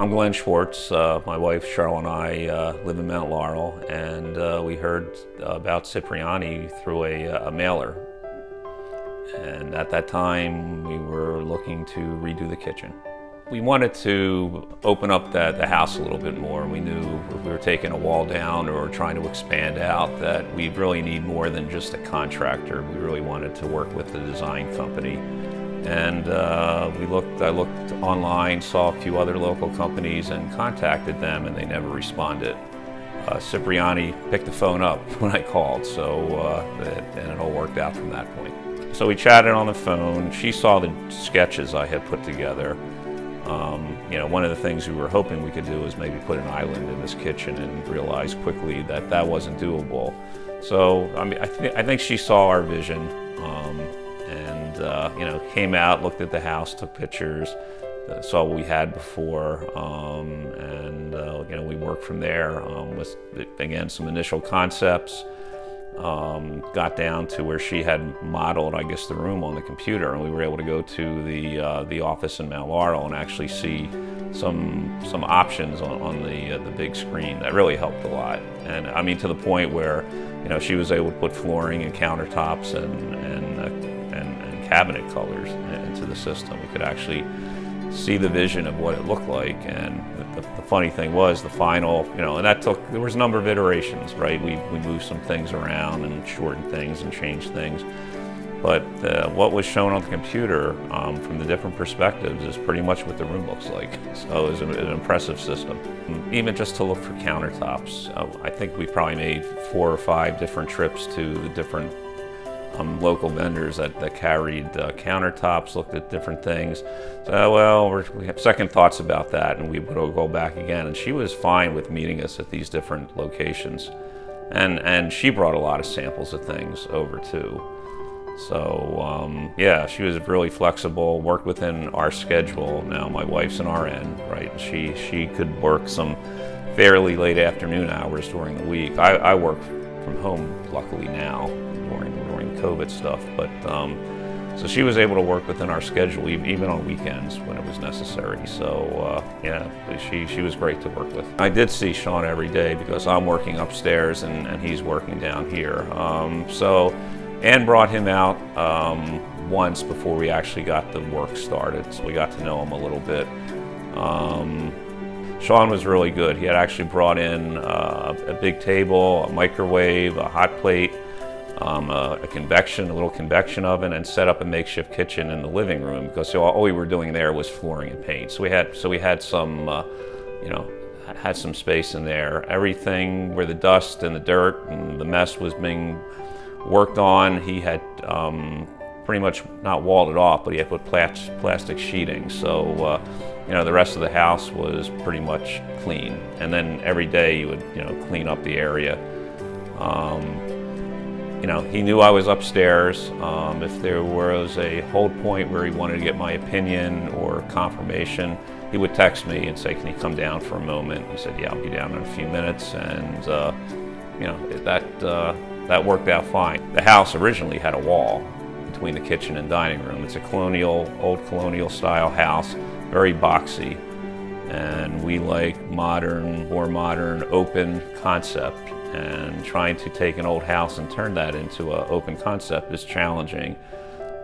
I'm Glenn Schwartz. My wife Cheryl and I live in Mount Laurel, and we heard about Cipriani through a mailer. And at that time, we were looking to redo the kitchen. We wanted to open up the house a little bit more. We knew if we were taking a wall down or trying to expand out that we really need more than just a contractor. We really wanted to work with a design company. And I looked online, saw a few other local companies and contacted them, and they never responded. Cipriani picked the phone up when I called, and it all worked out from that point. So we chatted on the phone. She saw the sketches I had put together. One of the things we were hoping we could do was maybe put an island in this kitchen, and realized quickly that that wasn't doable. So I think she saw our vision. Came out, looked at the house, took pictures, saw what we had before, we worked from there with, again, some initial concepts. Got down to where she had modeled, I guess, the room on the computer, and we were able to go to the office in Mount Laurel and actually see some options on the big screen. That really helped a lot, and I mean to the point where she was able to put flooring and countertops and cabinet colors into the system. We could actually see the vision of what it looked like, and the funny thing was the final, and there was a number of iterations, right? We moved some things around and shortened things and changed things, but what was shown on the computer from the different perspectives is pretty much what the room looks like. So it was an impressive system. Even just to look for countertops, I think we probably made 4 or 5 different trips to the different local vendors that carried countertops, looked at different things. So, we have second thoughts about that, and we would go back again. And she was fine with meeting us at these different locations. And she brought a lot of samples of things over too. So, she was really flexible, worked within our schedule. Now, my wife's an RN, right? She could work some fairly late afternoon hours during the week. I work from home, luckily now, during COVID stuff, but so she was able to work within our schedule even on weekends when it was necessary. So she was great to work with. I did see Sean every day because I'm working upstairs and he's working down here. So Ann brought him out once before we actually got the work started, so we got to know him a little bit. Sean was really good. He had actually brought in a big table, a microwave, a hot plate, a little convection oven, and set up a makeshift kitchen in the living room, because all we were doing there was flooring and paint. So we had some, had some space in there. Everything where the dust and the dirt and the mess was being worked on, he had pretty much not walled it off, but he had put plastic sheeting. So the rest of the house was pretty much clean. And then every day you would clean up the area. He knew I was upstairs. If there was a hold point where he wanted to get my opinion or confirmation, he would text me and say, "Can you come down for a moment?" He said, "Yeah, I'll be down in a few minutes," and that worked out fine. The house originally had a wall between the kitchen and dining room. It's a old colonial style house, very boxy, and we like more modern, open concept. And trying to take an old house and turn that into an open concept is challenging.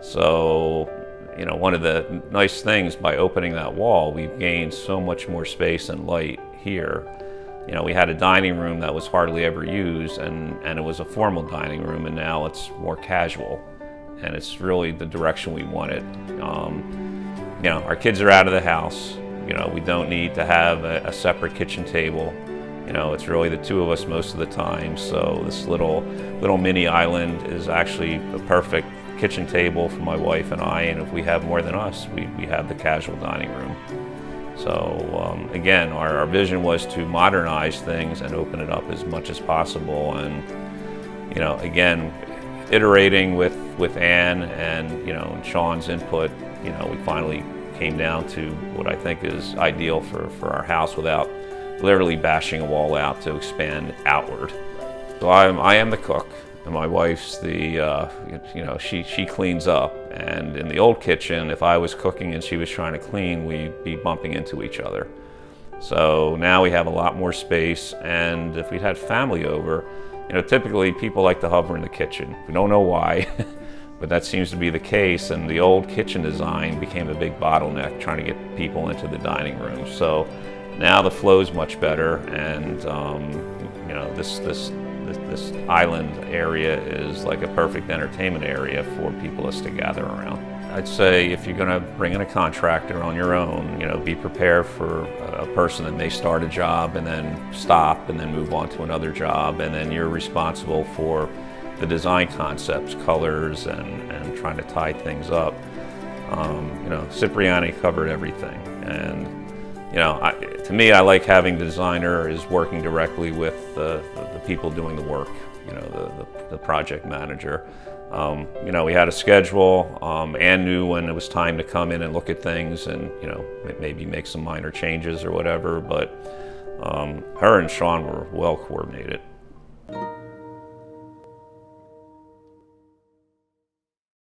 So, one of the nice things by opening that wall, we've gained so much more space and light here. We had a dining room that was hardly ever used, and it was a formal dining room, and now it's more casual. And it's really the direction we wanted. Our kids are out of the house. We don't need to have a separate kitchen table. It's really the two of us most of the time, so this little mini island is actually a perfect kitchen table for my wife and I, and if we have more than us, we have the casual dining room. So again, our vision was to modernize things and open it up as much as possible, and again, iterating with Ann and Sean's input, we finally came down to what I think is ideal for our house without literally bashing a wall out to expand outward. So I am the cook, and my wife's she cleans up. And in the old kitchen, if I was cooking and she was trying to clean, we'd be bumping into each other. So now we have a lot more space, and if we'd had family over, typically people like to hover in the kitchen. We don't know why, but that seems to be the case, and the old kitchen design became a big bottleneck trying to get people into the dining room. So now the flow is much better, and this island area is like a perfect entertainment area for people to gather around. I'd say if you're going to bring in a contractor on your own, be prepared for a person that may start a job and then stop and then move on to another job, and then you're responsible for the design concepts, colors, and trying to tie things up. Cipriani covered everything, and to me, I like having the designer is working directly with the people doing the work, the project manager. We had a schedule. Ann knew when it was time to come in and look at things and, maybe make some minor changes or whatever, but her and Sean were well coordinated.